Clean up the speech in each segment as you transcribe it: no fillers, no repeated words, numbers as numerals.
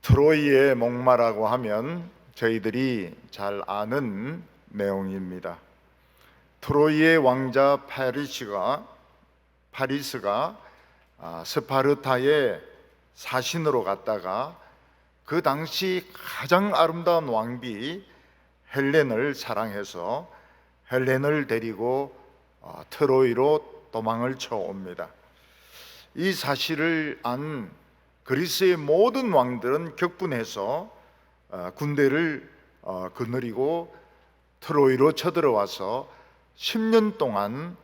트로이의 목마라고 하면 저희들이 잘 아는 내용입니다. 트로이의 왕자 파리스가 스파르타의 사신으로 갔다가 그 당시 가장 아름다운 왕비 헬렌을 사랑해서 헬렌을 데리고 트로이로 도망을 쳐옵니다. 이 사실을 안 그리스의 모든 왕들은 격분해서 군대를 거느리고 트로이로 쳐들어와서 10년 동안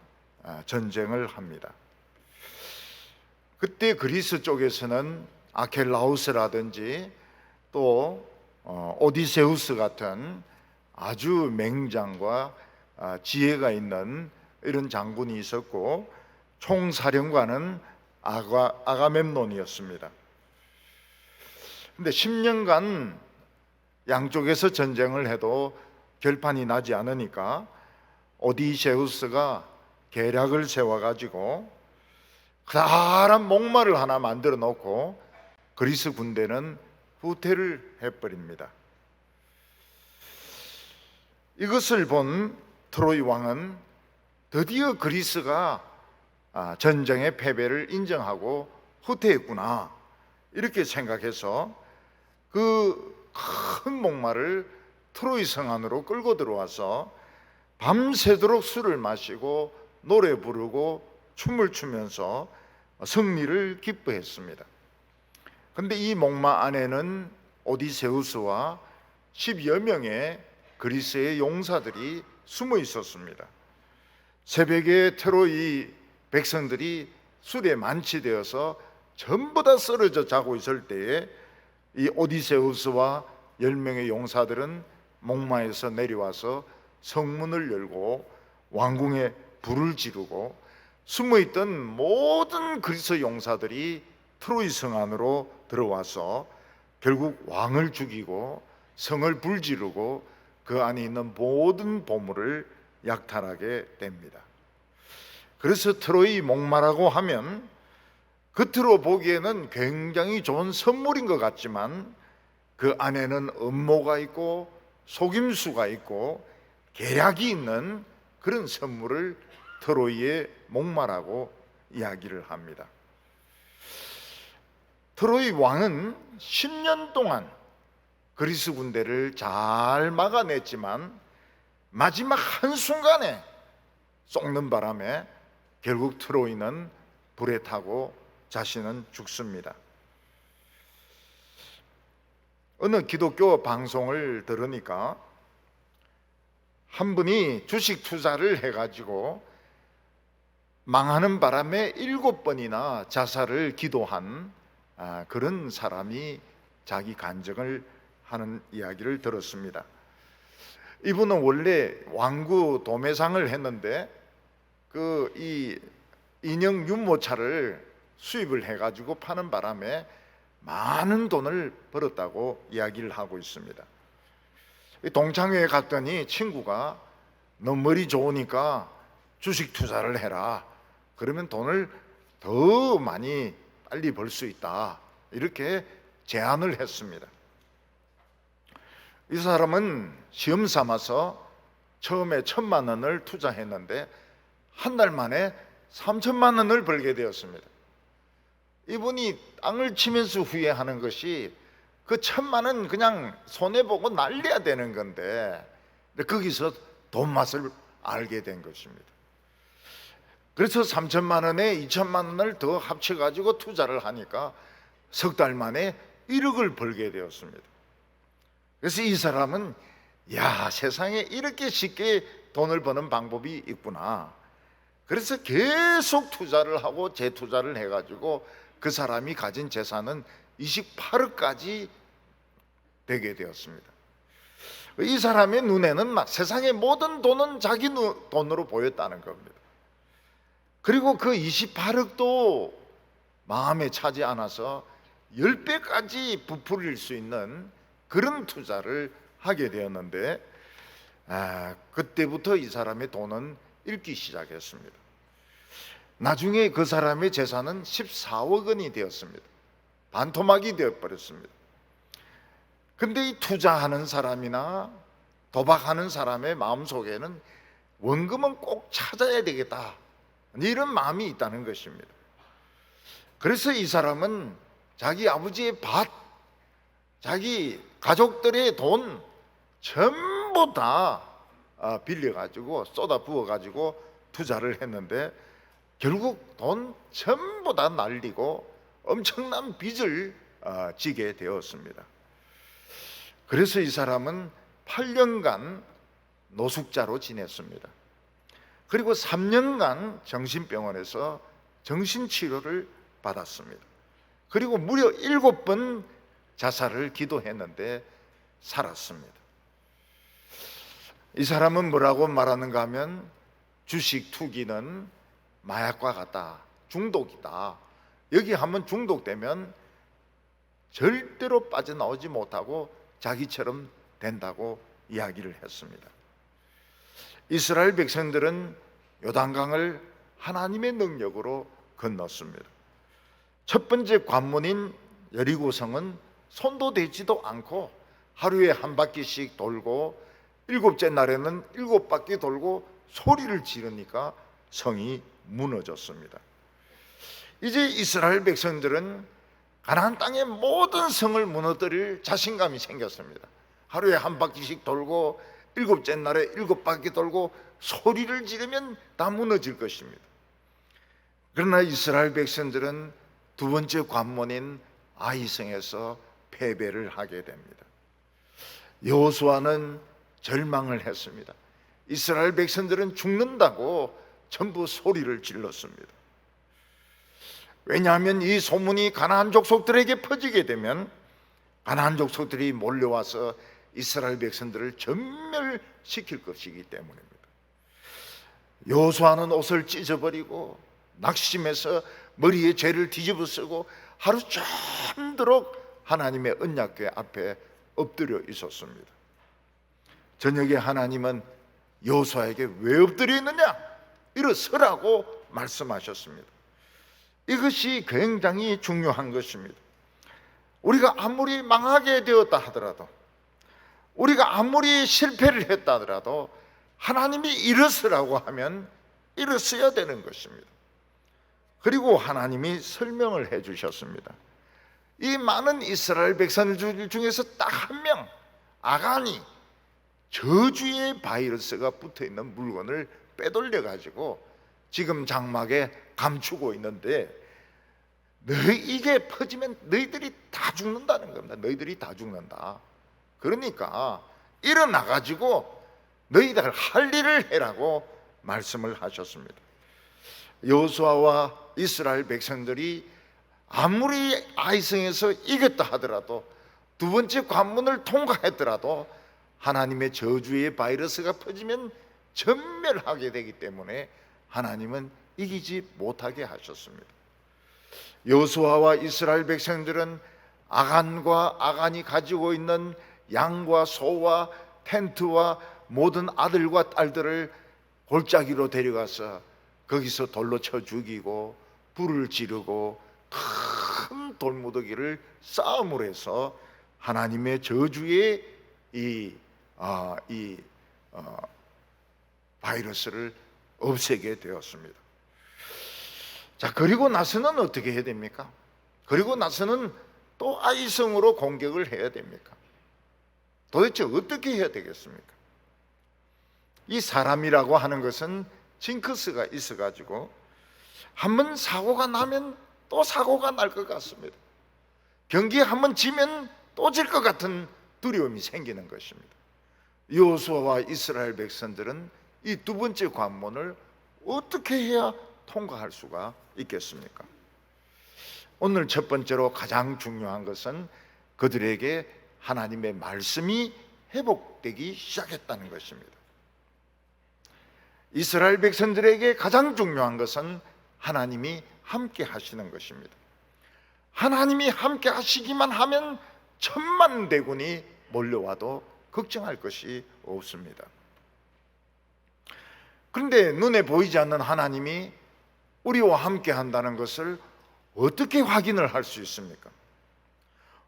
전쟁을 합니다. 그때 그리스 쪽에서는 아켈라우스라든지 또 오디세우스 같은 아주 맹장과 지혜가 있는 이런 장군이 있었고, 총사령관은 아가멤논이었습니다. 근데 10년간 양쪽에서 전쟁을 해도 결판이 나지 않으니까 오디세우스가 계략을 세워가지고 커다란 목마를 하나 만들어 놓고 그리스 군대는 후퇴를 해버립니다. 이것을 본 트로이 왕은 드디어 그리스가 전쟁의 패배를 인정하고 후퇴했구나 이렇게 생각해서 그 큰 목마를 트로이 성 안으로 끌고 들어와서 밤새도록 술을 마시고 노래 부르고 춤을 추면서 승리를 기뻐했습니다. 그런데 이 목마 안에는 오디세우스와 10여 명의 그리스의 용사들이 숨어 있었습니다. 새벽에 트로이 백성들이 술에 만취되어서 전부 다 쓰러져 자고 있을 때에 이 오디세우스와 10명의 용사들은 목마에서 내려와서 성문을 열고 왕궁에 불을 지르고 숨어있던 모든 그리스 용사들이 트로이 성 안으로 들어와서 결국 왕을 죽이고 성을 불지르고 그 안에 있는 모든 보물을 약탈하게 됩니다. 그래서 트로이 목마라고 하면 겉으로 보기에는 굉장히 좋은 선물인 것 같지만 그 안에는 음모가 있고 속임수가 있고 계략이 있는 그런 선물을 트로이의 목마라고 이야기를 합니다. 트로이 왕은 10년 동안 그리스 군대를 잘 막아냈지만 마지막 한순간에 쏟는 바람에 결국 트로이는 불에 타고 자신은 죽습니다. 어느 기독교 방송을 들으니까 한 분이 주식 투자를 해가지고 망하는 바람에 7번이나 자살을 기도한 그런 사람이 자기 간증을 하는 이야기를 들었습니다. 이분은 원래 왕구 도매상을 했는데 이 인형 윤모차를 수입을 해가지고 파는 바람에 많은 돈을 벌었다고 이야기를 하고 있습니다. 동창회에 갔더니 친구가 너 머리 좋으니까 주식 투자를 해라. 그러면 돈을 더 많이 빨리 벌 수 있다. 이렇게 제안을 했습니다. 이 사람은 시험 삼아서 처음에 1,000만 원을 투자했는데 한 달 만에 3,000만 원을 벌게 되었습니다. 이분이 땅을 치면서 후회하는 것이 그 1,000만 원 그냥 손해보고 날려야 되는 건데 거기서 돈 맛을 알게 된 것입니다. 그래서 3,000만 원에 2,000만 원을 더 합쳐가지고 투자를 하니까 석 달 만에 1억을 벌게 되었습니다. 그래서 이 사람은 세상에 이렇게 쉽게 돈을 버는 방법이 있구나. 그래서 계속 투자를 하고 재투자를 해가지고 그 사람이 가진 재산은 28억까지 되게 되었습니다. 이 사람의 눈에는 막 세상의 모든 돈은 자기 돈으로 보였다는 겁니다. 그리고 그 28억도 마음에 차지 않아서 10배까지 부풀릴 수 있는 그런 투자를 하게 되었는데 그때부터 이 사람의 돈은 잃기 시작했습니다. 나중에 그 사람의 재산은 14억 원이 되었습니다. 반토막이 되어버렸습니다. 근데 이 투자하는 사람이나 도박하는 사람의 마음속에는 원금은 꼭 찾아야 되겠다, 이런 마음이 있다는 것입니다. 그래서 이 사람은 자기 아버지의 밭, 자기 가족들의 돈 전부 다 빌려가지고 쏟아 부어가지고 투자를 했는데 결국 돈 전부 다 날리고 엄청난 빚을 지게 되었습니다. 그래서 이 사람은 8년간 노숙자로 지냈습니다. 그리고 3년간 정신병원에서 정신치료를 받았습니다. 그리고 무려 7번 자살을 기도했는데 살았습니다. 이 사람은 뭐라고 말하는가 하면 주식 투기는 마약과 같다, 중독이다. 여기 한번 중독되면 절대로 빠져나오지 못하고 자기처럼 된다고 이야기를 했습니다. 이스라엘 백성들은 요단강을 하나님의 능력으로 건넜습니다. 첫 번째 관문인 여리고성은 손도 대지도 않고 하루에 한 바퀴씩 돌고 7째 날에는 7바퀴 돌고 소리를 지르니까 성이 무너졌습니다. 이제 이스라엘 백성들은 가나안 땅의 모든 성을 무너뜨릴 자신감이 생겼습니다. 하루에 한 바퀴씩 돌고 7째 날에 7바퀴 돌고 소리를 지르면 다 무너질 것입니다. 그러나 이스라엘 백성들은 두 번째 관문인 아이성에서 패배를 하게 됩니다. 여호수아는 절망을 했습니다. 이스라엘 백성들은 죽는다고 전부 소리를 질렀습니다. 왜냐하면 이 소문이 가나안 족속들에게 퍼지게 되면 가나안 족속들이 몰려와서 이스라엘 백성들을 전멸시킬 것이기 때문입니다. 여호수아는 옷을 찢어버리고 낙심해서 머리에 죄를 뒤집어 쓰고 하루 종도록 하나님의 언약궤 앞에 엎드려 있었습니다. 저녁에 하나님은 여호수아에게 왜 엎드려 있느냐? 일어서라고 말씀하셨습니다. 이것이 굉장히 중요한 것입니다. 우리가 아무리 망하게 되었다 하더라도, 우리가 아무리 실패를 했다 하더라도 하나님이 일어서라고 하면 일어서야 되는 것입니다. 그리고 하나님이 설명을 해 주셨습니다. 이 많은 이스라엘 백성들 중에서 딱 한 명, 아간이 저주의 바이러스가 붙어있는 물건을 빼돌려 가지고 지금 장막에 감추고 있는데, 이게 퍼지면 너희들이 다 죽는다는 겁니다. 너희들이 다 죽는다. 그러니까 일어나 가지고 너희들 할 일을 해라고 말씀을 하셨습니다. 여호수아와 이스라엘 백성들이 아무리 아이성에서 이겼다 하더라도, 두 번째 관문을 통과했더라도 하나님의 저주의 바이러스가 퍼지면 전멸하게 되기 때문에 하나님은 이기지 못하게 하셨습니다. 여호수아와 이스라엘 백성들은 아간이 가지고 있는 양과 소와 텐트와 모든 아들과 딸들을 골짜기로 데려가서 거기서 돌로 쳐 죽이고 불을 지르고 큰 돌무더기를 싸움으로 해서 하나님의 저주의 바이러스를 없애게 되었습니다. 자, 그리고 나서는 어떻게 해야 됩니까? 그리고 나서는 또 아이성으로 공격을 해야 됩니까? 도대체 어떻게 해야 되겠습니까? 이 사람이라고 하는 것은 징크스가 있어가지고 한번 사고가 나면 또 사고가 날 것 같습니다. 경기에 한번 지면 또 질 것 같은 두려움이 생기는 것입니다. 여호수아와 이스라엘 백성들은 이 두 번째 관문을 어떻게 해야 통과할 수가 있겠습니까? 오늘 첫 번째로 가장 중요한 것은 그들에게 하나님의 말씀이 회복되기 시작했다는 것입니다. 이스라엘 백성들에게 가장 중요한 것은 하나님이 함께 하시는 것입니다. 하나님이 함께 하시기만 하면 천만 대군이 몰려와도 걱정할 것이 없습니다. 그런데 눈에 보이지 않는 하나님이 우리와 함께 한다는 것을 어떻게 확인을 할 수 있습니까?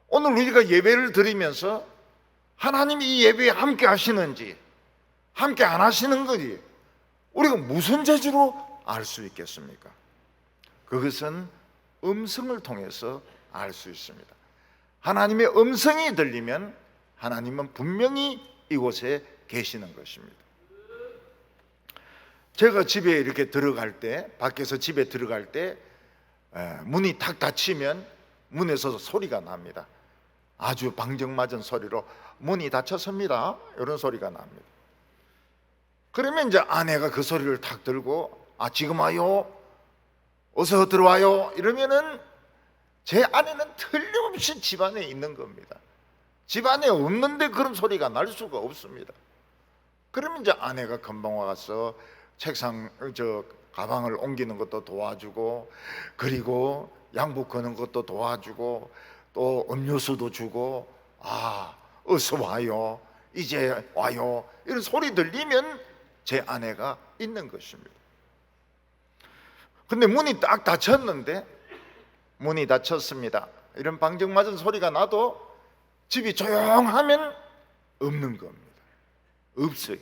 오늘 우리가 예배를 드리면서 하나님이 이 예배에 함께 하시는지 함께 안 하시는 건지 우리가 무슨 재주로 알 수 있겠습니까? 그것은 음성을 통해서 알 수 있습니다. 하나님의 음성이 들리면 하나님은 분명히 이곳에 계시는 것입니다. 제가 집에 이렇게 들어갈 때, 밖에서 집에 들어갈 때 문이 탁 닫히면 문에서 소리가 납니다. 아주 방정맞은 소리로 문이 닫혔습니다, 이런 소리가 납니다. 그러면 이제 아내가 그 소리를 탁 들고 지금 와요, 어서 들어와요 이러면은 제 아내는 틀림없이 집안에 있는 겁니다. 집안에 없는데 그런 소리가 날 수가 없습니다. 그러면 이제 아내가 금방 와서 책상 가방을 옮기는 것도 도와주고, 그리고 양복 거는 것도 도와주고, 또 음료수도 주고, 어서 와요, 이제 와요 이런 소리 들리면 제 아내가 있는 것입니다. 근데 문이 딱 닫혔는데, 문이 닫혔습니다 이런 방정맞은 소리가 나도 집이 조용하면 없는 겁니다. 없어요.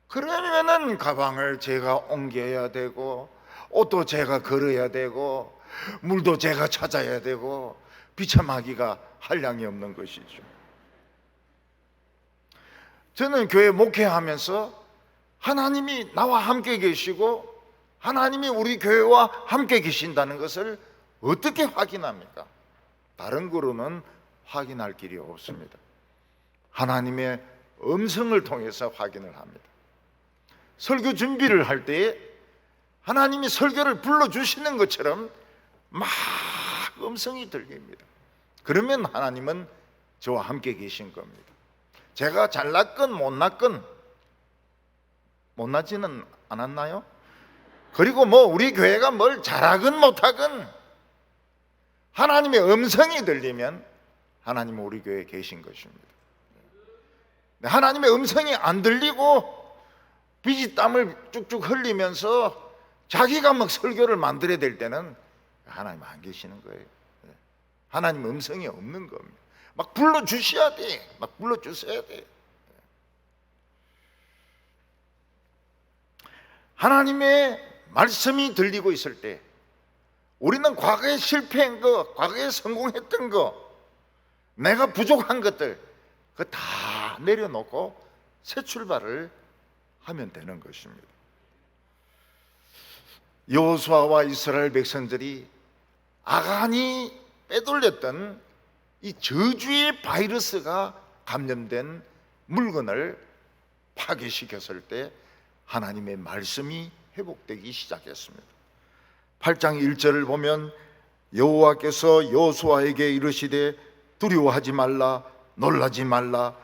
그러면은 가방을 제가 옮겨야 되고, 옷도 제가 걸어야 되고, 물도 제가 찾아야 되고, 비참하기가 한량이 없는 것이죠. 저는 교회 목회하면서 하나님이 나와 함께 계시고 하나님이 우리 교회와 함께 계신다는 것을 어떻게 확인합니까? 다른 거로는 확인할 길이 없습니다. 하나님의 음성을 통해서 확인을 합니다. 설교 준비를 할 때에 하나님이 설교를 불러주시는 것처럼 막 음성이 들립니다. 그러면 하나님은 저와 함께 계신 겁니다. 제가 잘났건 못났건, 못나지는 않았나요? 그리고 우리 교회가 뭘 잘하건 못하건 하나님의 음성이 들리면 하나님은 우리 교회에 계신 것입니다. 하나님의 음성이 안 들리고 비지 땀을 쭉쭉 흘리면서 자기가 막 설교를 만들어야 될 때는 하나님 안 계시는 거예요. 하나님 음성이 없는 겁니다. 막 불러주셔야 돼. 막 불러주셔야 돼. 하나님의 말씀이 들리고 있을 때 우리는 과거에 실패한 거, 과거에 성공했던 거, 내가 부족한 것들 그거 다 내려놓고 새 출발을 하면 되는 것입니다. 여호수아와 이스라엘 백성들이 아간이 빼돌렸던 이 저주의 바이러스가 감염된 물건을 파괴시켰을 때 하나님의 말씀이 회복되기 시작했습니다. 8장 1절을 보면 여호와께서 여호수아에게 이르시되 두려워하지 말라, 놀라지 말라,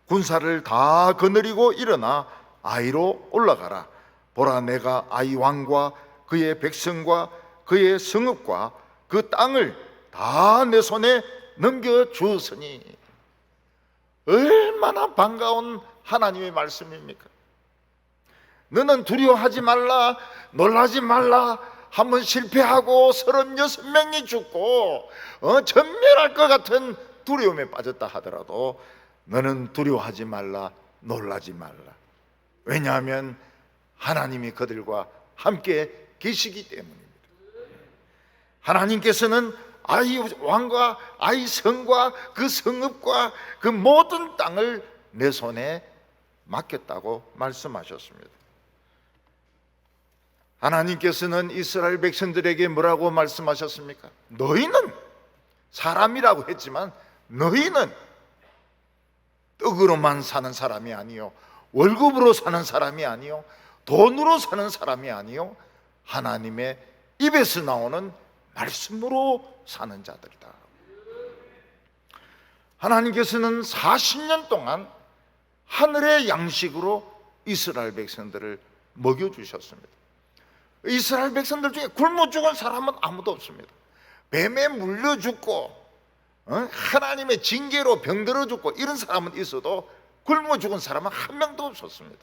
군사를 다 거느리고 일어나 아이로 올라가라. 보라, 내가 아이 왕과 그의 백성과 그의 성읍과 그 땅을 다 내 손에 넘겨주었으니. 얼마나 반가운 하나님의 말씀입니까? 너는 두려워하지 말라, 놀라지 말라. 한번 실패하고 36명이 죽고 전멸할 것 같은 두려움에 빠졌다 하더라도 너는 두려워하지 말라, 놀라지 말라. 왜냐하면 하나님이 그들과 함께 계시기 때문입니다. 하나님께서는 아이 왕과 아이 성과 그 성읍과 그 모든 땅을 내 손에 맡겼다고 말씀하셨습니다. 하나님께서는 이스라엘 백성들에게 뭐라고 말씀하셨습니까? 너희는 사람이라고 했지만 너희는 떡으로만 사는 사람이 아니요, 월급으로 사는 사람이 아니요, 돈으로 사는 사람이 아니요, 하나님의 입에서 나오는 말씀으로 사는 자들이다. 하나님께서는 40년 동안 하늘의 양식으로 이스라엘 백성들을 먹여주셨습니다. 이스라엘 백성들 중에 굶어 죽은 사람은 아무도 없습니다. 뱀에 물려 죽고 하나님의 징계로 병들어 죽고 이런 사람은 있어도 굶어 죽은 사람은 한 명도 없었습니다.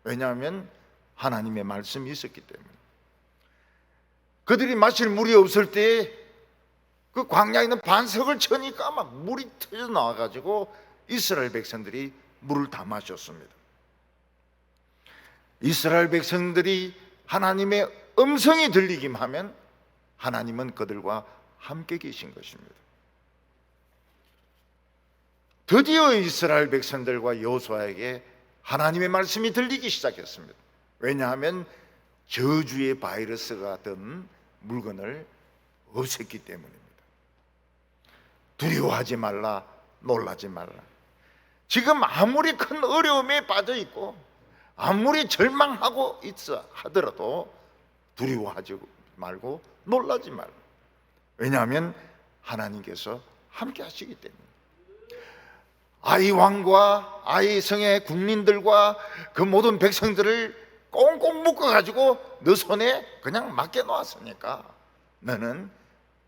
왜냐하면 하나님의 말씀이 있었기 때문에. 그들이 마실 물이 없을 때 그 광야에 있는 반석을 쳐니까 막 물이 터져 나와가지고 이스라엘 백성들이 물을 다 마셨습니다. 이스라엘 백성들이 하나님의 음성이 들리기만 하면 하나님은 그들과 함께 계신 것입니다. 드디어 이스라엘 백성들과 여호수아에게 하나님의 말씀이 들리기 시작했습니다. 왜냐하면 저주의 바이러스가 든 물건을 없앴기 때문입니다. 두려워하지 말라, 놀라지 말라. 지금 아무리 큰 어려움에 빠져 있고 아무리 절망하고 있어 하더라도 두려워하지 말고 놀라지 말라. 왜냐하면 하나님께서 함께 하시기 때문에. 아이 왕과 아이 성의 국민들과 그 모든 백성들을 꽁꽁 묶어가지고 너 손에 그냥 맡겨놓았으니까 너는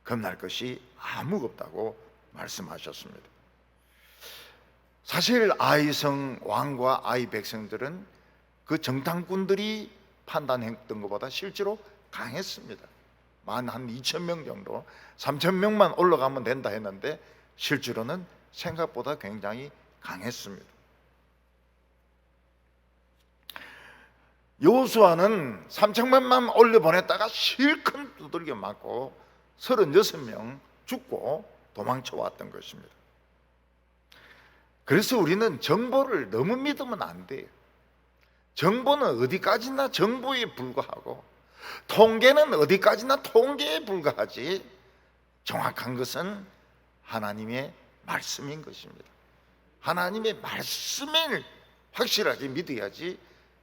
겁날 것이 아무것도 없다고 말씀하셨습니다. 사실 아이성 왕과 아이 백성들은 그 정탐꾼들이 판단했던 것보다 실제로 강했습니다. 한 2,000명 정도, 3,000명만 올라가면 된다 했는데 실제로는 생각보다 굉장히 강했습니다. 여호수아는 3,000명만 올려보냈다가 실컷 두들겨 맞고 36명 죽고 도망쳐 왔던 것입니다. 그래서 우리는 정보를 너무 믿으면 안 돼요. 정보는 어디까지나 정보에 불과하고 통계는 어디까지나 통계에 불과하지 정확한 것은 하나님의 말씀인 것입니다. 하나님의 말씀을 확실하게 믿어야지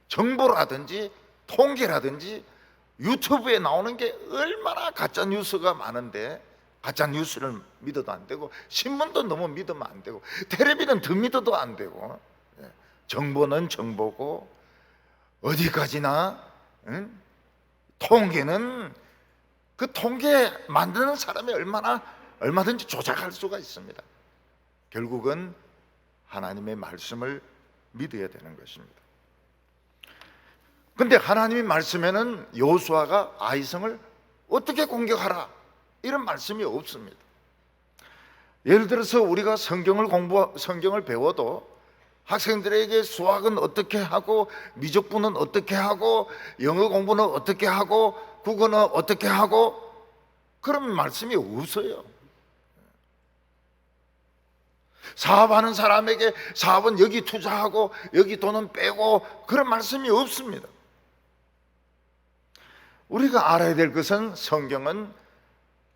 정보라든지 통계라든지 유튜브에 나오는 게 얼마나 가짜 뉴스가 많은데 가짜 뉴스를 믿어도 안 되고 신문도 너무 믿으면 안 되고 텔레비는 더 믿어도 안 되고 정보는 정보고 어디까지나 통계는 그 통계 만드는 사람이 얼마든지 조작할 수가 있습니다. 결국은 하나님의 말씀을 믿어야 되는 것입니다. 근데 하나님의 말씀에는 여호수아가 아이성을 어떻게 공격하라 이런 말씀이 없습니다. 예를 들어서 우리가 성경을 배워도 학생들에게 수학은 어떻게 하고 미적분은 어떻게 하고 영어 공부는 어떻게 하고 국어는 어떻게 하고 그런 말씀이 없어요. 사업하는 사람에게 사업은 여기 투자하고 여기 돈은 빼고 그런 말씀이 없습니다. 우리가 알아야 될 것은 성경은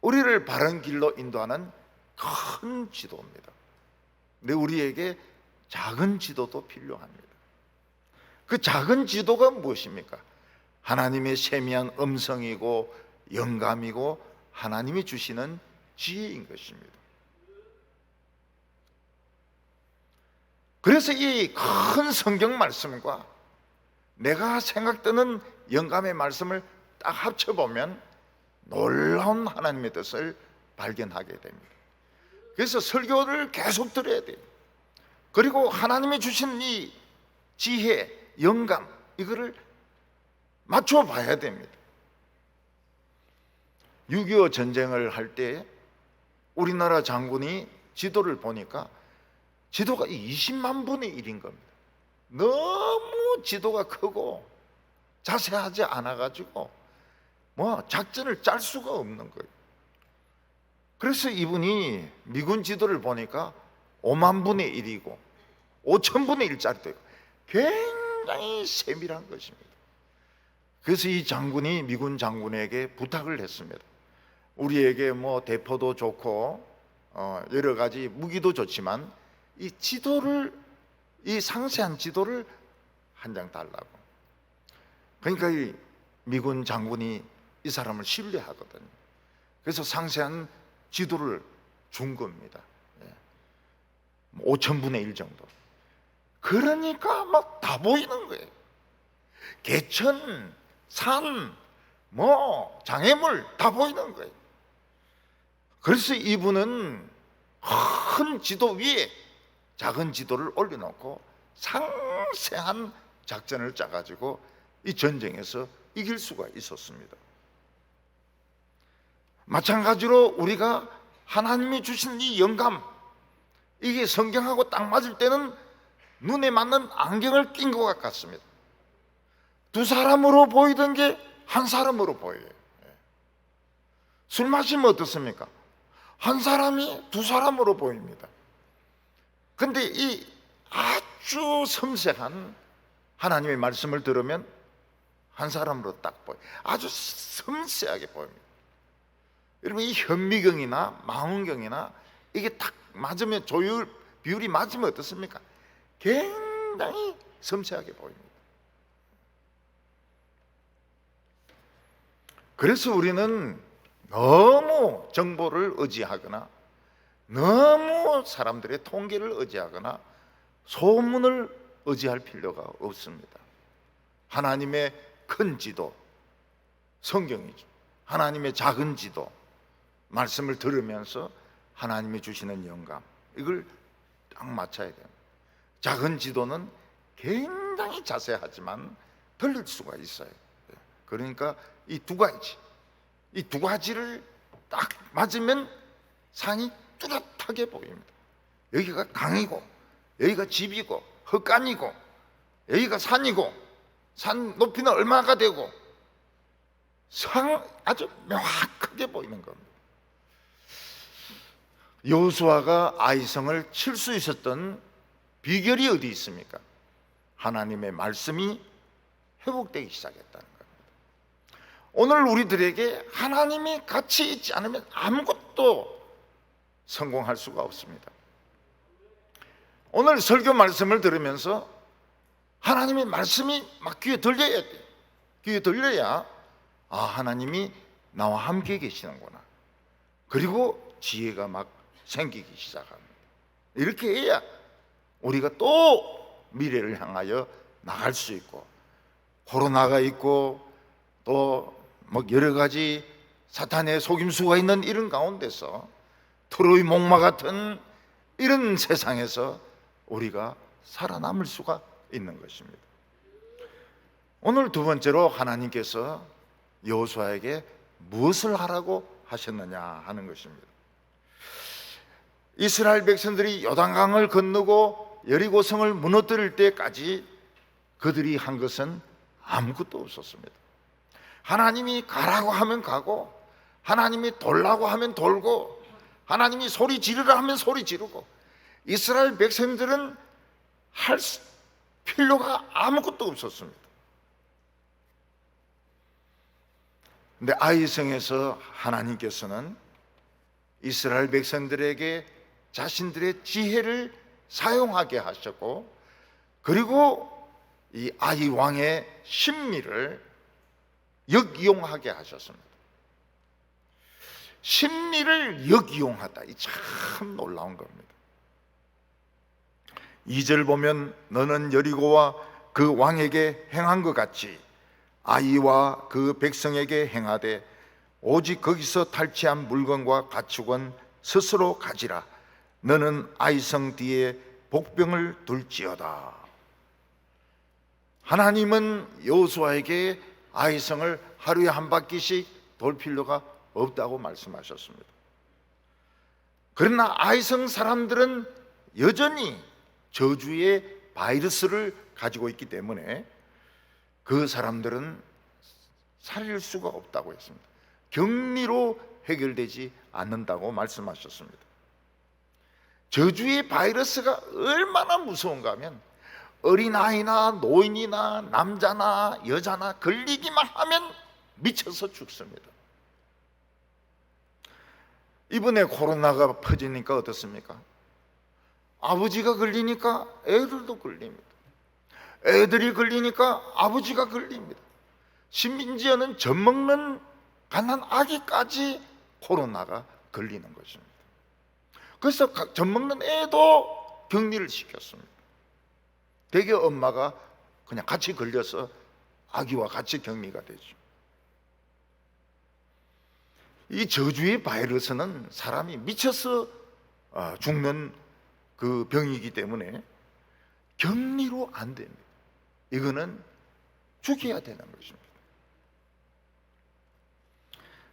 우리를 바른 길로 인도하는 큰 지도입니다. 근데 우리에게 작은 지도도 필요합니다. 그 작은 지도가 무엇입니까? 하나님의 세미한 음성이고 영감이고 하나님이 주시는 지혜인 것입니다. 그래서 이 큰 성경 말씀과 내가 생각드는 영감의 말씀을 딱 합쳐보면 놀라운 하나님의 뜻을 발견하게 됩니다. 그래서 설교를 계속 들어야 돼요. 그리고 하나님이 주신 이 지혜, 영감 이거를 맞춰봐야 됩니다. 6.25 전쟁을 할 때 우리나라 장군이 지도를 보니까 지도가 20만 분의 1인 겁니다. 너무 지도가 크고 자세하지 않아가지고 작전을 짤 수가 없는 거예요. 그래서 이분이 미군 지도를 보니까 5만 분의 1이고 5천 분의 1짜리도 있고 굉장히 세밀한 것입니다. 그래서 이 장군이 미군 장군에게 부탁을 했습니다. 우리에게 대포도 좋고 여러 가지 무기도 좋지만 이 지도를, 이 상세한 지도를 한 장 달라고. 그러니까 이 미군 장군이 이 사람을 신뢰하거든요. 그래서 상세한 지도를 준 겁니다. 5,000분의 1 정도. 그러니까 막 다 보이는 거예요. 개천, 산, 장애물 다 보이는 거예요. 그래서 이분은 큰 지도 위에 작은 지도를 올려놓고 상세한 작전을 짜가지고 이 전쟁에서 이길 수가 있었습니다. 마찬가지로 우리가 하나님이 주신 이 영감, 이게 성경하고 딱 맞을 때는 눈에 맞는 안경을 낀 것 같습니다. 두 사람으로 보이던 게 한 사람으로 보여요. 술 마시면 어떻습니까? 한 사람이 두 사람으로 보입니다. 근데 이 아주 섬세한 하나님의 말씀을 들으면 한 사람으로 딱 보여요. 아주 섬세하게 보입니다. 여러분, 이 현미경이나 망원경이나 이게 딱 맞으면, 비율이 맞으면 어떻습니까? 굉장히 섬세하게 보입니다. 그래서 우리는 너무 정보를 의지하거나, 너무 사람들의 통계를 의지하거나, 소문을 의지할 필요가 없습니다. 하나님의 큰 지도, 성경이죠. 하나님의 작은 지도, 말씀을 들으면서 하나님이 주시는 영감, 이걸 딱 맞춰야 돼요. 작은 지도는 굉장히 자세하지만 들릴 수가 있어요. 그러니까 이 두 가지를 딱 맞으면 산이 뚜렷하게 보입니다. 여기가 강이고, 여기가 집이고, 흙간이고, 여기가 산이고, 산 높이는 얼마가 되고, 아주 명확하게 보이는 겁니다. 여호수아가 아이성을 칠 수 있었던 비결이 어디 있습니까? 하나님의 말씀이 회복되기 시작했다는 겁니다. 오늘 우리들에게 하나님이 같이 있지 않으면 아무것도 성공할 수가 없습니다. 오늘 설교 말씀을 들으면서 하나님의 말씀이 막 귀에 들려야 돼요. 귀에 들려야, 아, 하나님이 나와 함께 계시는구나. 그리고 지혜가 막 생기기 시작합니다. 이렇게 해야 우리가 또 미래를 향하여 나갈 수 있고, 코로나가 있고 또 뭐 여러 가지 사탄의 속임수가 있는 이런 가운데서, 트로이 목마 같은 이런 세상에서 우리가 살아남을 수가 있는 것입니다. 오늘 두 번째로 하나님께서 여호수아에게 무엇을 하라고 하셨느냐 하는 것입니다. 이스라엘 백성들이 요단강을 건너고 여리고성을 무너뜨릴 때까지 그들이 한 것은 아무것도 없었습니다. 하나님이 가라고 하면 가고, 하나님이 돌라고 하면 돌고, 하나님이 소리 지르라 하면 소리 지르고, 이스라엘 백성들은 할 필요가 아무것도 없었습니다. 근데 아이성에서 하나님께서는 이스라엘 백성들에게 자신들의 지혜를 사용하게 하셨고, 그리고 이 아이 왕의 심리를 역이용하게 하셨습니다. 심리를 역이용하다, 이 참 놀라운 겁니다. 2절 보면, 너는 여리고와 그 왕에게 행한 것 같이 아이와 그 백성에게 행하되, 오직 거기서 탈취한 물건과 가축은 스스로 가지라. 너는 아이성 뒤에 복병을 둘지어다. 하나님은 여호수아에게 아이성을 하루에 한 바퀴씩 돌 필요가 없다고 말씀하셨습니다. 그러나 아이성 사람들은 여전히 저주의 바이러스를 가지고 있기 때문에 그 사람들은 살릴 수가 없다고 했습니다. 격리로 해결되지 않는다고 말씀하셨습니다. 저주의 바이러스가 얼마나 무서운가 하면, 어린아이나 노인이나 남자나 여자나 걸리기만 하면 미쳐서 죽습니다. 이번에 코로나가 퍼지니까 어떻습니까? 아버지가 걸리니까 애들도 걸립니다. 애들이 걸리니까 아버지가 걸립니다. 심지어는 젖먹는 갓난 아기까지 코로나가 걸리는 것입니다. 그래서 젖먹는 애도 격리를 시켰습니다. 대개 엄마가 그냥 같이 걸려서 아기와 같이 격리가 되죠. 이 저주의 바이러스는 사람이 미쳐서 죽는 그 병이기 때문에 격리로 안 됩니다. 이거는 죽여야 되는 것입니다.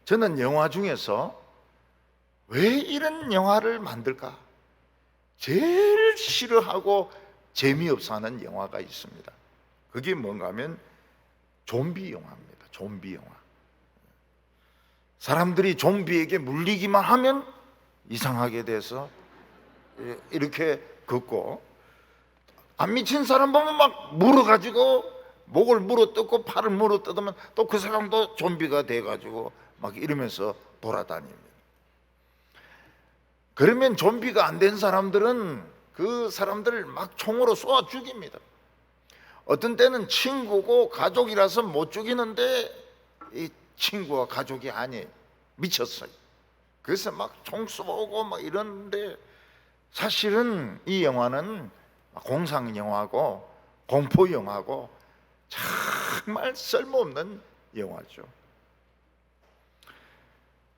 저는 영화 중에서 왜 이런 영화를 만들까? 제일 싫어하고 재미없어 하는 영화가 있습니다. 그게 뭔가 하면 좀비 영화입니다. 좀비 영화. 사람들이 좀비에게 물리기만 하면 이상하게 돼서 이렇게 걷고, 안 미친 사람 보면 막 물어가지고 목을 물어뜯고 팔을 물어뜯으면 또 그 사람도 좀비가 돼가지고 막 이러면서 돌아다닙니다. 그러면 좀비가 안 된 사람들은 그 사람들을 막 총으로 쏘아 죽입니다. 어떤 때는 친구고 가족이라서 못 죽이는데 이 친구와 가족이 아니에요. 미쳤어요. 그래서 막 총 쏘고 막 이러는데, 사실은 이 영화는 공상 영화고 공포 영화고 정말 쓸모없는 영화죠.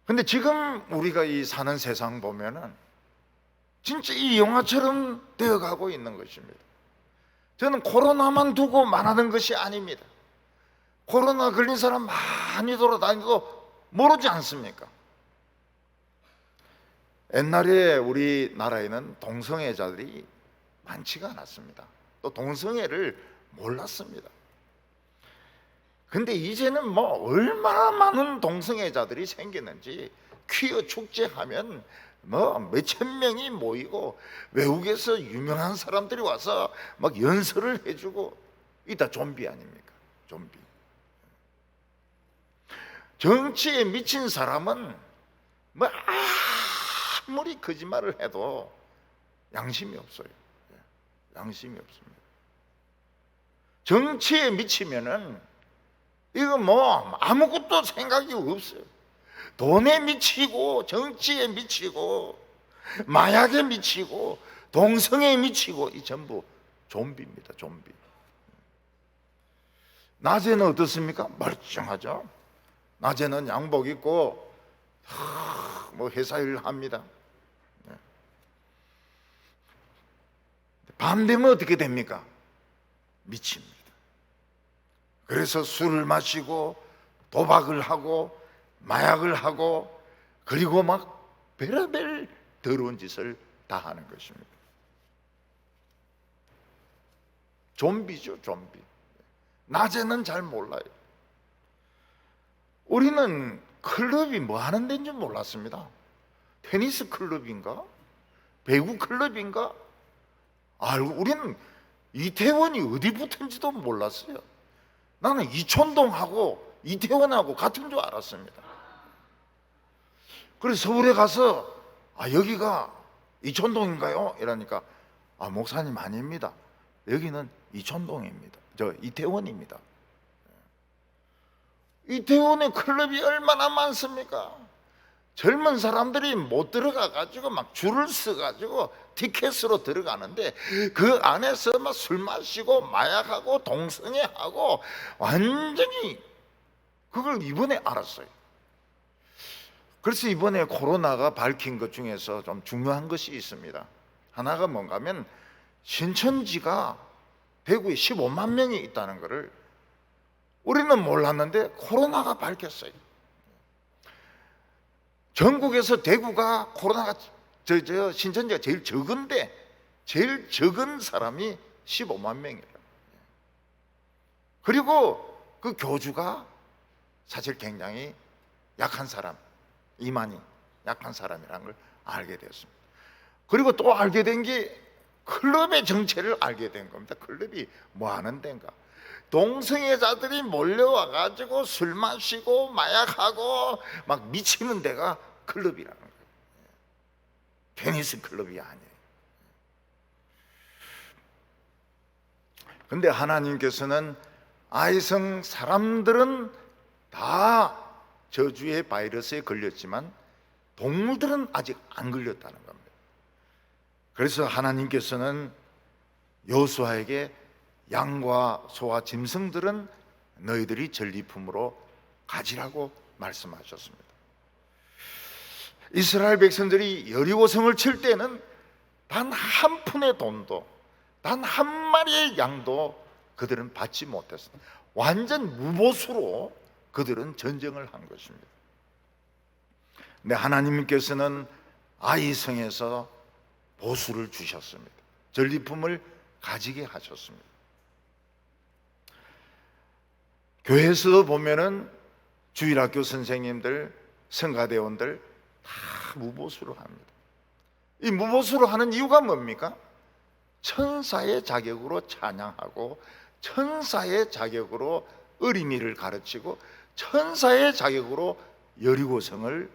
근데 지금 우리가 이 사는 세상 보면은 진짜 이 영화처럼 되어가고 있는 것입니다. 저는 코로나만 두고 말하는 것이 아닙니다. 코로나 걸린 사람 많이 돌아다니고 모르지 않습니까? 옛날에 우리나라에는 동성애자들이 많지가 않았습니다. 또 동성애를 몰랐습니다. 근데 이제는 뭐 얼마나 많은 동성애자들이 생겼는지, 퀴어 축제하면 뭐 몇천 명이 모이고 외국에서 유명한 사람들이 와서 막 연설을 해주고, 이다 좀비 아닙니까? 좀비. 정치에 미친 사람은 뭐 아무리 거짓말을 해도 양심이 없어요. 양심이 없습니다. 정치에 미치면은 이거 뭐 아무것도 생각이 없어요. 돈에 미치고 정치에 미치고 마약에 미치고 동성애에 미치고, 이 전부 좀비입니다. 좀비. 낮에는 어떻습니까? 멀쩡하죠. 낮에는 양복 입고 뭐 회사 일 합니다. 밤 되면 어떻게 됩니까? 미칩니다. 그래서 술을 마시고 도박을 하고 마약을 하고, 그리고 막 별의별 더러운 짓을 다 하는 것입니다. 좀비죠, 좀비. 낮에는 잘 몰라요. 우리는 클럽이 뭐 하는 데인지 몰랐습니다. 테니스 클럽인가? 배구 클럽인가? 우리는 이태원이 어디 붙은지도 몰랐어요. 나는 이촌동하고 이태원하고 같은 줄 알았습니다. 그래서 서울에 가서 여기가 이촌동인가요? 이러니까 목사님 아닙니다. 여기는 이촌동입니다. 저 이태원입니다. 이태원에 클럽이 얼마나 많습니까? 젊은 사람들이 못 들어가 가지고 막 줄을 서 가지고 티켓으로 들어가는데, 그 안에서 막 술 마시고 마약하고 동성애하고, 완전히 그걸 이번에 알았어요. 그래서 이번에 코로나가 밝힌 것 중에서 좀 중요한 것이 있습니다. 하나가 뭔가 하면 신천지가 대구에 15만 명이 있다는 것을 우리는 몰랐는데 코로나가 밝혔어요. 전국에서 대구가 코로나가 신천지가 제일 적은데, 제일 적은 사람이 15만 명이에요. 그리고 그 교주가 사실 굉장히 약한 사람, 이만희 약한 사람이라는 걸 알게 되었습니다. 그리고 또 알게 된 게 클럽의 정체를 알게 된 겁니다. 클럽이 뭐 하는 데인가? 동성애자들이 몰려와 가지고 술 마시고 마약하고 막 미치는 데가 클럽이라는 거예요. 테니스 클럽이 아니에요. 근데 하나님께서는 아이성 사람들은 다 저주의 바이러스에 걸렸지만 동물들은 아직 안 걸렸다는 겁니다. 그래서 하나님께서는 여호수아에게 양과 소와 짐승들은 너희들이 전리품으로 가지라고 말씀하셨습니다. 이스라엘 백성들이 여리고성을 칠 때는 단 한 푼의 돈도, 단 한 마리의 양도 그들은 받지 못했습니다. 완전 무보수로 그들은 전쟁을 한 것입니다. 근데 하나님께서는 아이성에서 보수를 주셨습니다. 전리품을 가지게 하셨습니다. 교회에서 보면은 주일학교 선생님들, 성가대원들 다 무보수를 합니다. 이 무보수를 하는 이유가 뭡니까? 천사의 자격으로 찬양하고, 천사의 자격으로 어린이를 가르치고, 천사의 자격으로 여리고성을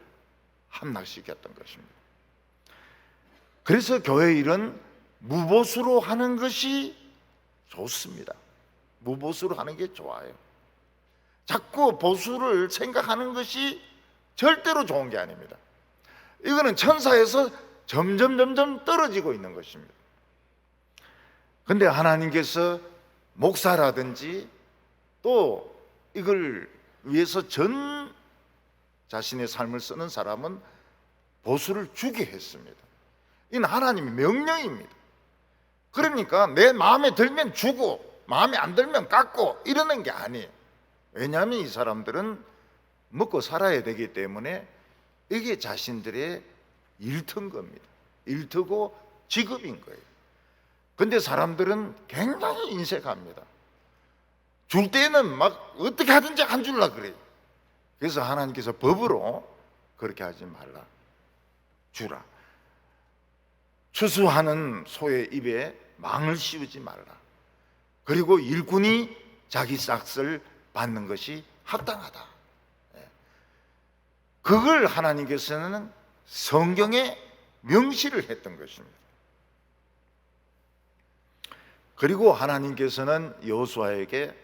함락시켰던 것입니다. 그래서 교회 일은 무보수로 하는 것이 좋습니다. 무보수로 하는 게 좋아요. 자꾸 보수를 생각하는 것이 절대로 좋은 게 아닙니다. 이거는 천사에서 점점 떨어지고 있는 것입니다. 근데 하나님께서 목사라든지 또 이걸 위해서 전 자신의 삶을 쓰는 사람은 보수를 주게 했습니다. 이는 하나님의 명령입니다. 그러니까 내 마음에 들면 주고 마음에 안 들면 깎고 이러는 게 아니에요. 왜냐하면 이 사람들은 먹고 살아야 되기 때문에 이게 자신들의 일터인 겁니다. 일터고 직업인 거예요. 근데 사람들은 굉장히 인색합니다. 줄 때는 막 어떻게 하든지 안 줄라 그래요. 그래서 하나님께서 법으로 그렇게 하지 말라, 주라. 추수하는 소의 입에 망을 씌우지 말라. 그리고 일꾼이 자기 싹을 받는 것이 합당하다. 그걸 하나님께서는 성경에 명시를 했던 것입니다. 그리고 하나님께서는 여호수아에게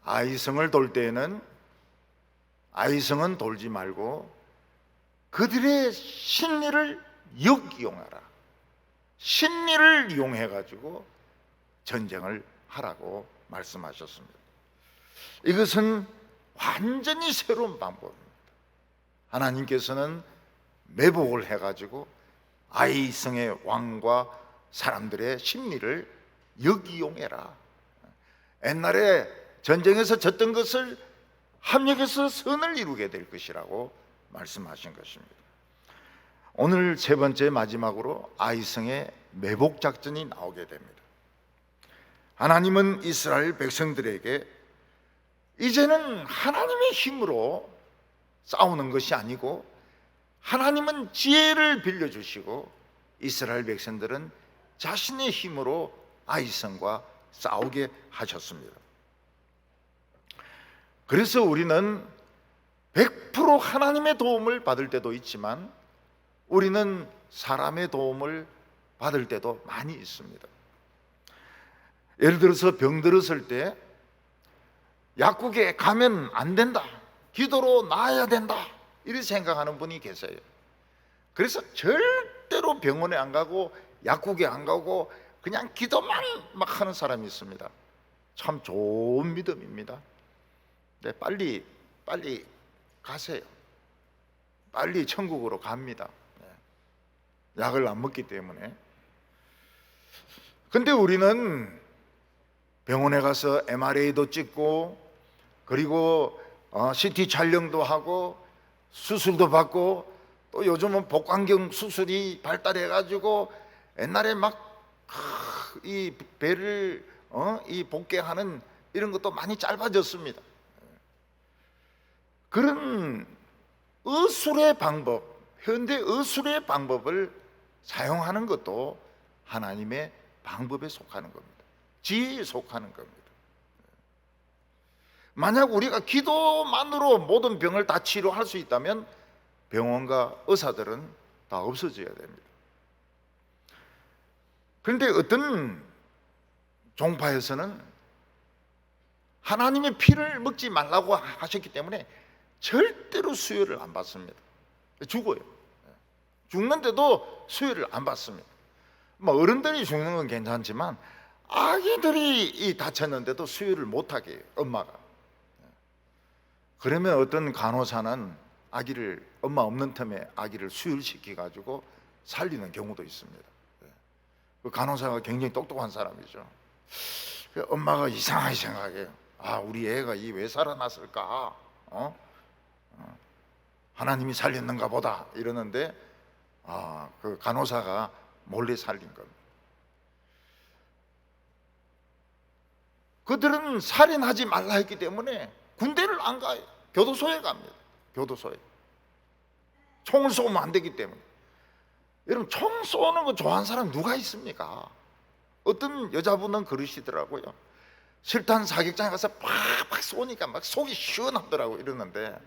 아이성을 돌 때에는 아이성은 돌지 말고 그들의 신리를 역이용하라. 신리를 이용해 가지고 전쟁을 하라고 말씀하셨습니다. 이것은 완전히 새로운 방법입니다. 하나님께서는 매복을 해 가지고 아이성의 왕과 사람들의 심리를 역이용해라. 옛날에 전쟁에서 졌던 것을 합력해서 선을 이루게 될 것이라고 말씀하신 것입니다. 오늘 세 번째 마지막으로 아이성의 매복 작전이 나오게 됩니다. 하나님은 이스라엘 백성들에게 이제는 하나님의 힘으로 싸우는 것이 아니고 하나님은 지혜를 빌려주시고 이스라엘 백성들은 자신의 힘으로 아이성과 싸우게 하셨습니다. 그래서 우리는 100% 하나님의 도움을 받을 때도 있지만 우리는 사람의 도움을 받을 때도 많이 있습니다. 예를 들어서 병들었을 때 약국에 가면 안 된다, 기도로 나아야 된다, 이렇게 생각하는 분이 계세요. 그래서 절대로 병원에 안 가고 약국에 안 가고 그냥 기도만 막 하는 사람이 있습니다. 참 좋은 믿음입니다. 네, 빨리 가세요. 빨리 천국으로 갑니다. 네. 약을 안 먹기 때문에. 근데 우리는 병원에 가서 MRA도 찍고 그리고 CT 촬영도 하고 수술도 받고 또 요즘은 복강경 수술이 발달해 가지고 옛날에 막 이 배를 이 복개하는 이런 것도 많이 짧아졌습니다. 그런 의술의 방법, 현대 의술의 방법을 사용하는 것도 하나님의 방법에 속하는 겁니다. 지혜에 속하는 겁니다. 만약 우리가 기도만으로 모든 병을 다 치료할 수 있다면 병원과 의사들은 다 없어져야 됩니다. 그런데 어떤 종파에서는 하나님의 피를 먹지 말라고 하셨기 때문에 절대로 수혈을 안 받습니다. 죽어요. 죽는데도 수혈을 안 받습니다. 뭐 어른들이 죽는 건 괜찮지만 아기들이 다쳤는데도 수혈을 못하게 해요, 엄마가. 그러면 어떤 간호사는 아기를, 엄마 없는 틈에 아기를 수혈시켜가지고 살리는 경우도 있습니다. 그 간호사가 굉장히 똑똑한 사람이죠. 엄마가 이상하게 생각해요. 아, 우리 애가 왜 살아났을까? 하나님이 살렸는가 보다 이러는데 그 간호사가 몰래 살린 겁니다. 그들은 살인하지 말라 했기 때문에 군대를 안 가요. 교도소에 갑니다. 교도소에. 총을 쏘면 안 되기 때문에. 여러분, 총 쏘는 거 좋아하는 사람 누가 있습니까? 어떤 여자분은 그러시더라고요. 실탄 사격장에 가서 팍팍 쏘니까 막 속이 시원하더라고 이러는데,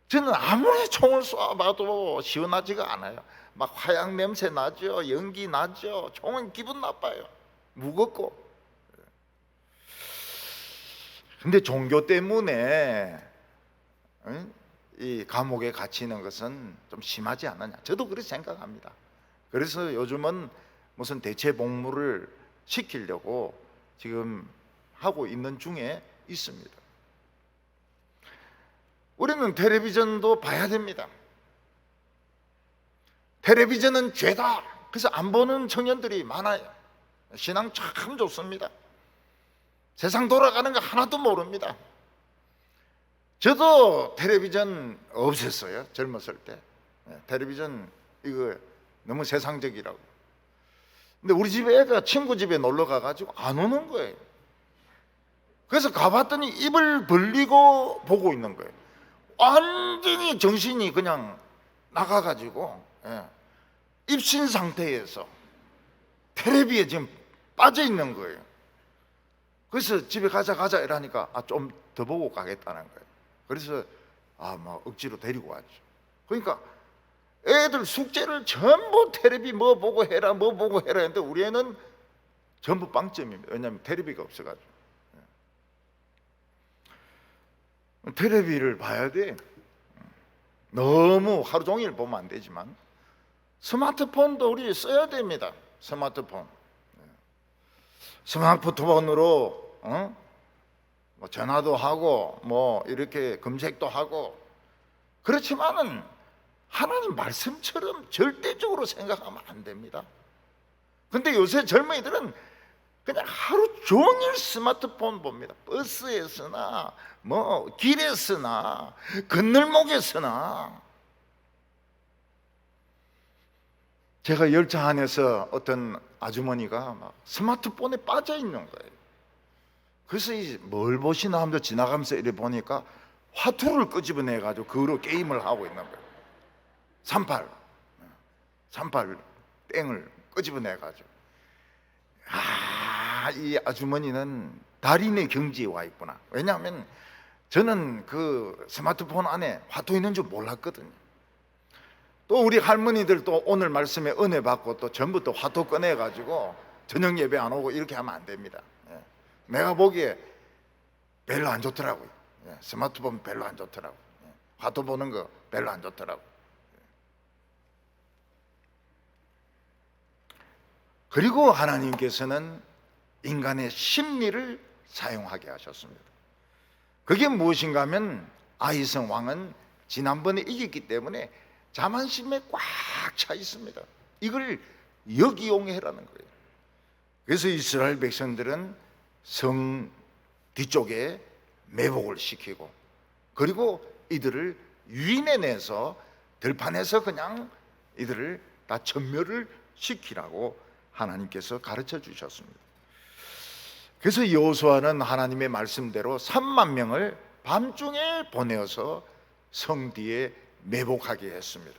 저는 아무리 총을 쏴봐도 시원하지가 않아요. 막 화약 냄새 나죠. 연기 나죠. 총은 기분 나빠요. 무겁고. 근데 종교 때문에 이 감옥에 갇히는 것은 좀 심하지 않느냐, 저도 그렇게 생각합니다. 그래서 요즘은 무슨 대체 복무를 시키려고 지금 하고 있는 중에 있습니다. 우리는 텔레비전도 봐야 됩니다. 텔레비전은 죄다. 그래서 안 보는 청년들이 많아요. 신앙 참 좋습니다. 세상 돌아가는 거 하나도 모릅니다. 저도 텔레비전 없앴어요. 젊었을 때. 텔레비전 이거 너무 세상적이라고. 근데 우리 집에 애가 친구 집에 놀러 가가지고 안 오는 거예요. 그래서 가봤더니 입을 벌리고 보고 있는 거예요. 완전히 정신이 그냥 나가가지고 입신 상태에서 텔레비에 지금 빠져 있는 거예요. 그래서 집에 가자 이러니까 좀 더 보고 가겠다는 거예요. 그래서 뭐 억지로 데리고 왔죠. 그러니까 애들 숙제를 전부 텔레비 뭐 보고 해라 했는데 우리 애는 전부 빵점입니다. 왜냐하면 텔레비가 없어가지고. 텔레비를 봐야 돼. 너무 하루 종일 보면 안 되지만 스마트폰도 우리 써야 됩니다. 스마트폰으로 뭐 전화도 하고 뭐 이렇게 검색도 하고, 그렇지만은 하나님 말씀처럼 절대적으로 생각하면 안 됩니다. 근데 요새 젊은이들은 그냥 하루 종일 스마트폰 봅니다. 버스에서나 뭐 길에서나 건널목에서나. 제가 열차 안에서 어떤 아주머니가 막 스마트폰에 빠져 있는 거예요. 그래서 뭘 보시나 하면서 지나가면서 이렇게 보니까 화투를 끄집어내 가지고 그거로 게임을 하고 있는 거예요. 38 땡을 끄집어내 가지고. 이 아주머니는 달인의 경지에 와 있구나. 왜냐하면 저는 그 스마트폰 안에 화투 있는 줄 몰랐거든요. 또 우리 할머니들 또 오늘 말씀에 은혜 받고 또 전부 또 화투 꺼내 가지고 저녁 예배 안 오고 이렇게 하면 안 됩니다. 내가 보기에 별로 안 좋더라고요. 스마트폰 별로 안 좋더라고요. 화투 보는 거 별로 안 좋더라고요. 그리고 하나님께서는 인간의 심리를 사용하게 하셨습니다. 그게 무엇인가 하면 아이성 왕은 지난번에 이겼기 때문에 자만심에 꽉 차 있습니다. 이걸 역이용해라는 거예요. 그래서 이스라엘 백성들은 성 뒤쪽에 매복을 시키고, 그리고 이들을 유인해내서 들판에서 그냥 이들을 다 전멸을 시키라고 하나님께서 가르쳐 주셨습니다. 그래서 여호수아는 하나님의 말씀대로 3만 명을 밤중에 보내어서 성 뒤에 매복하게 했습니다.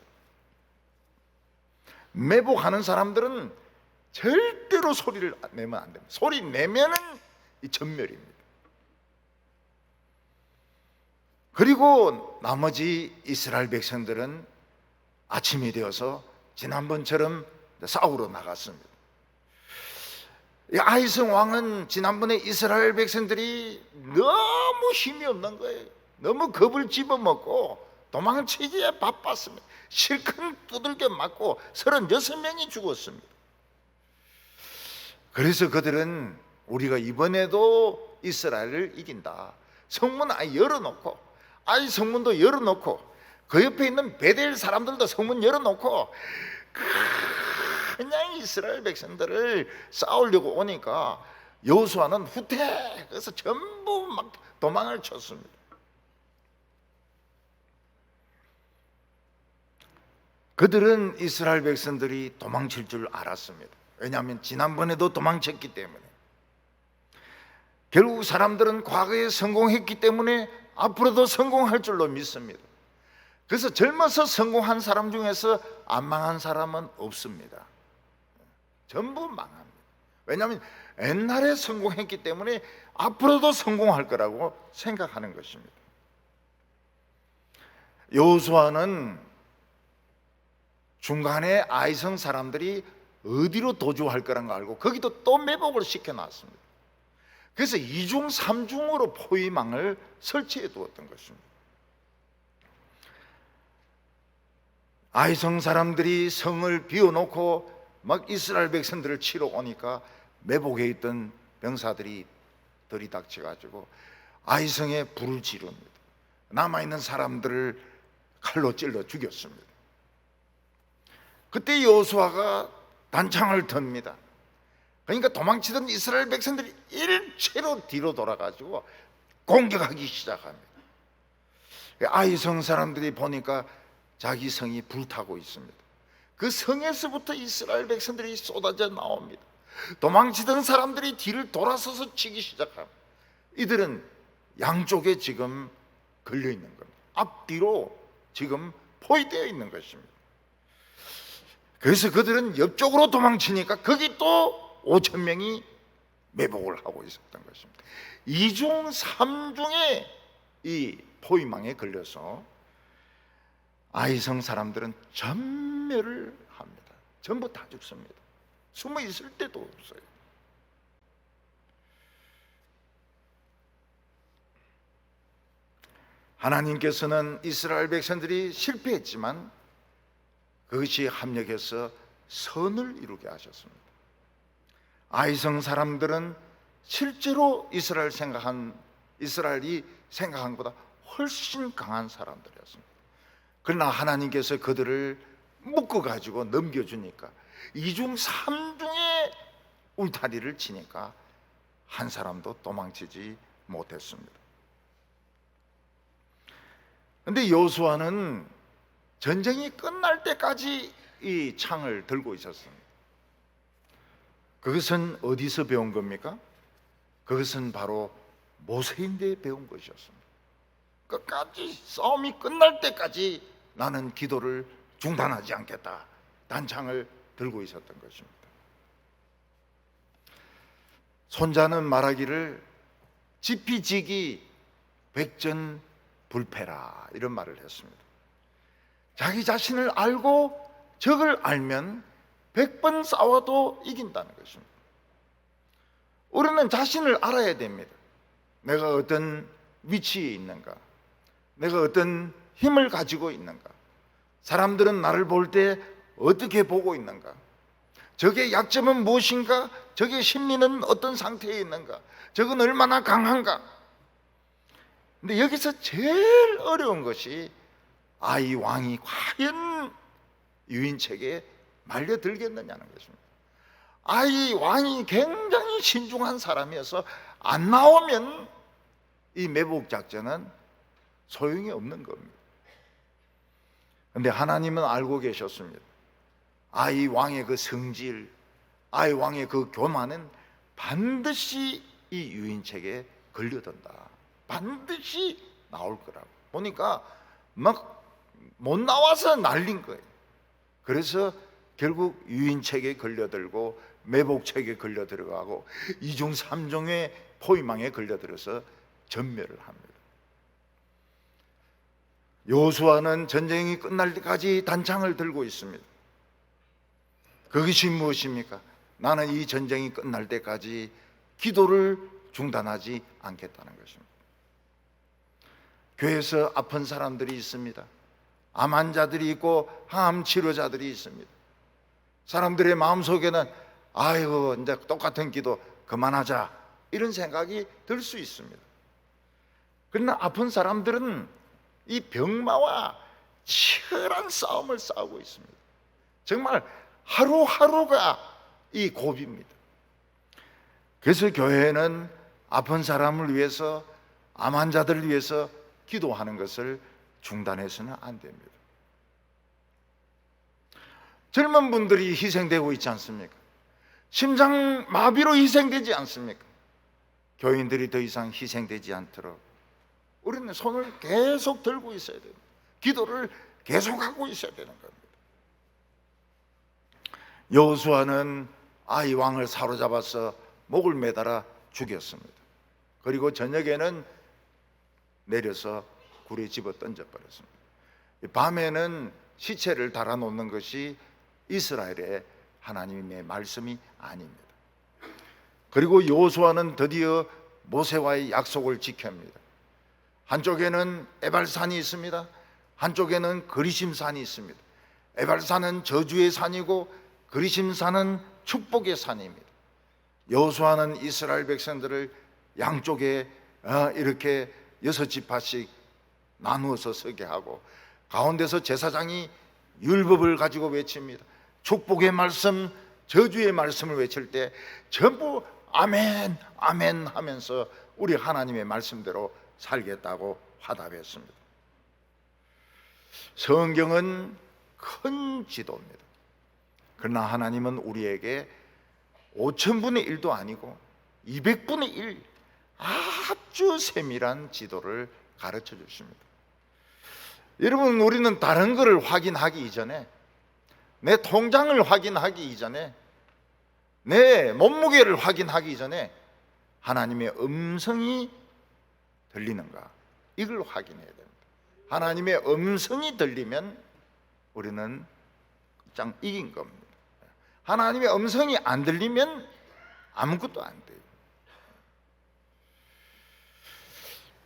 매복하는 사람들은 절대로 소리를 내면 안 됩니다. 소리 내면은 이 전멸입니다. 그리고 나머지 이스라엘 백성들은 아침이 되어서 지난번처럼 싸우러 나갔습니다. 아이성 왕은 지난번에 이스라엘 백성들이 너무 힘이 없는 거예요. 너무 겁을 집어먹고 도망치기에 바빴습니다. 실컷 두들겨 맞고 36명이 죽었습니다. 그래서 그들은 우리가 이번에도 이스라엘을 이긴다. 성문 아예 열어놓고, 성문도 열어놓고, 그 옆에 있는 베델 사람들도 성문 열어놓고 그냥 이스라엘 백성들을 싸우려고 오니까 여호수아는 후퇴. 그래서 전부 막 도망을 쳤습니다. 그들은 이스라엘 백성들이 도망칠 줄 알았습니다. 왜냐하면 지난번에도 도망쳤기 때문에. 결국 사람들은 과거에 성공했기 때문에 앞으로도 성공할 줄로 믿습니다. 그래서 젊어서 성공한 사람 중에서 안 망한 사람은 없습니다. 전부 망합니다. 왜냐하면 옛날에 성공했기 때문에 앞으로도 성공할 거라고 생각하는 것입니다. 여호수아는 중간에 아이성 사람들이 어디로 도주할 거란 거 알고 거기도 또 매복을 시켜놨습니다. 그래서 2중 3중으로 포위망을 설치해 두었던 것입니다. 아이성 사람들이 성을 비워놓고 막 이스라엘 백성들을 치러 오니까 매복해 있던 병사들이 들이닥쳐가지고 아이성에 불을 지릅니다. 남아있는 사람들을 칼로 찔러 죽였습니다. 그때 여호수아가 단창을 듭니다. 그러니까 도망치던 이스라엘 백성들이 일체로 뒤로 돌아가지고 공격하기 시작합니다. 아이성 사람들이 보니까 자기 성이 불타고 있습니다. 그 성에서부터 이스라엘 백성들이 쏟아져 나옵니다. 도망치던 사람들이 뒤를 돌아서서 치기 시작합니다. 이들은 양쪽에 지금 걸려 있는 겁니다. 앞뒤로 지금 포위되어 있는 것입니다. 그래서 그들은 옆쪽으로 도망치니까 거기 또 5천 명이 매복을 하고 있었던 것입니다. 2중 3중의 이 포위망에 걸려서 아이성 사람들은 전멸을 합니다. 전부 다 죽습니다. 숨어 있을 데도 없어요. 하나님께서는 이스라엘 백성들이 실패했지만 그것이 합력해서 선을 이루게 하셨습니다. 아이성 사람들은 실제로 이스라엘이 생각한 것보다 훨씬 강한 사람들이었습니다. 그러나 하나님께서 그들을 묶어가지고 넘겨주니까 2중 3중의 울타리를 치니까 한 사람도 도망치지 못했습니다. 그런데 여호수아는 전쟁이 끝날 때까지 이 창을 들고 있었습니다. 그것은 어디서 배운 겁니까? 그것은 바로 모세인데 배운 것이었습니다. 끝까지 싸움이 끝날 때까지 나는 기도를 중단하지 않겠다. 단창을 들고 있었던 것입니다. 손자는 말하기를 지피지기 백전불패라 이런 말을 했습니다. 자기 자신을 알고 적을 알면 100번 싸워도 이긴다는 것입니다. 우리는 자신을 알아야 됩니다. 내가 어떤 위치에 있는가, 내가 어떤 힘을 가지고 있는가, 사람들은 나를 볼 때 어떻게 보고 있는가, 적의 약점은 무엇인가, 적의 심리는 어떤 상태에 있는가, 적은 얼마나 강한가. 근데 여기서 제일 어려운 것이 아이 왕이 과연 유인책에 말려들겠느냐는 것입니다. 아이 왕이 굉장히 신중한 사람이어서 안 나오면 이 매복 작전은 소용이 없는 겁니다. 그런데 하나님은 알고 계셨습니다. 아이 왕의 그 성질, 아이 왕의 그 교만은 반드시 이 유인책에 걸려든다. 반드시 나올 거라고. 보니까 막 못 나와서 날린 거예요. 그래서 결국 유인책에 걸려들고 매복책에 걸려들어가고 2중 3중의 포위망에 걸려들어서 전멸을 합니다. 여호수아는 전쟁이 끝날 때까지 단창을 들고 있습니다. 그것이 무엇입니까? 나는 이 전쟁이 끝날 때까지 기도를 중단하지 않겠다는 것입니다. 교회에서 아픈 사람들이 있습니다. 암 환자들이 있고 항암 치료자들이 있습니다. 사람들의 마음속에는 아이고 이제 똑같은 기도 그만하자 이런 생각이 들 수 있습니다. 그러나 아픈 사람들은 이 병마와 치열한 싸움을 싸우고 있습니다. 정말 하루하루가 이 고비입니다. 그래서 교회는 아픈 사람을 위해서, 암 환자들을 위해서 기도하는 것을 중단해서는 안 됩니다. 젊은 분들이 희생되고 있지 않습니까? 심장 마비로 희생되지 않습니까? 교인들이 더 이상 희생되지 않도록 우리는 손을 계속 들고 있어야 됩니다. 기도를 계속하고 있어야 되는 겁니다. 여호수아는 아이 왕을 사로잡아서 목을 매달아 죽였습니다. 그리고 저녁에는 내려서 굴에 집어 던져버렸습니다. 밤에는 시체를 달아놓는 것이 이스라엘의 하나님의 말씀이 아닙니다. 그리고 여호수아는 드디어 모세와의 약속을 지킵니다. 한쪽에는 에발산이 있습니다. 한쪽에는 그리심산이 있습니다. 에발산은 저주의 산이고 그리심산은 축복의 산입니다. 여호수아는 이스라엘 백성들을 양쪽에 이렇게 6지파씩 나누어서 서게 하고 가운데서 제사장이 율법을 가지고 외칩니다. 축복의 말씀, 저주의 말씀을 외칠 때 전부 아멘, 아멘 하면서 우리 하나님의 말씀대로 살겠다고 화답했습니다. 성경은 큰 지도입니다. 그러나 하나님은 우리에게 5000분의 1도 아니고 200분의 1 아주 세밀한 지도를 가르쳐 주십니다. 여러분, 우리는 다른 것을 확인하기 이전에, 내 통장을 확인하기 이전에, 내 몸무게를 확인하기 이전에 하나님의 음성이 들리는가, 이걸 확인해야 됩니다. 하나님의 음성이 들리면 우리는 짱 이긴 겁니다. 하나님의 음성이 안 들리면 아무것도 안 돼요.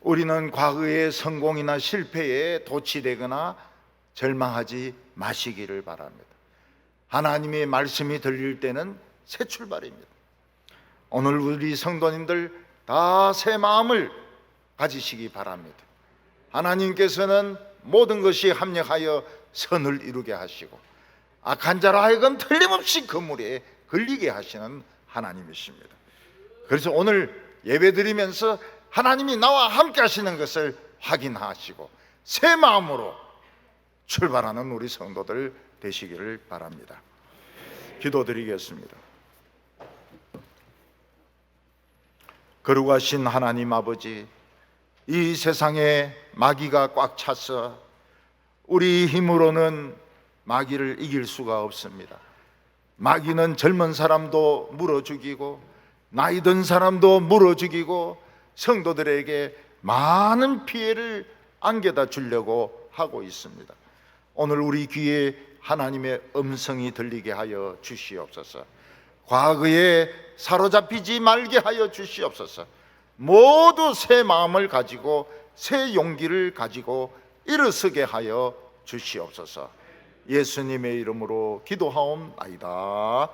우리는 과거의 성공이나 실패에 도취되거나 절망하지 마시기를 바랍니다. 하나님의 말씀이 들릴 때는 새 출발입니다. 오늘 우리 성도님들 다 새 마음을 가지시기 바랍니다. 하나님께서는 모든 것이 합력하여 선을 이루게 하시고 악한 자로 하여금 틀림없이 그물에 걸리게 하시는 하나님이십니다. 그래서 오늘 예배드리면서 하나님이 나와 함께 하시는 것을 확인하시고 새 마음으로 출발하는 우리 성도들 되시기를 바랍니다. 기도드리겠습니다. 거룩하신 하나님 아버지, 이 세상에 마귀가 꽉 차서 우리 힘으로는 마귀를 이길 수가 없습니다. 마귀는 젊은 사람도 물어 죽이고 나이 든 사람도 물어 죽이고 성도들에게 많은 피해를 안겨다 주려고 하고 있습니다. 오늘 우리 귀에 하나님의 음성이 들리게 하여 주시옵소서. 과거에 사로잡히지 말게 하여 주시옵소서. 모두 새 마음을 가지고 새 용기를 가지고 일어서게 하여 주시옵소서. 예수님의 이름으로 기도하옵나이다.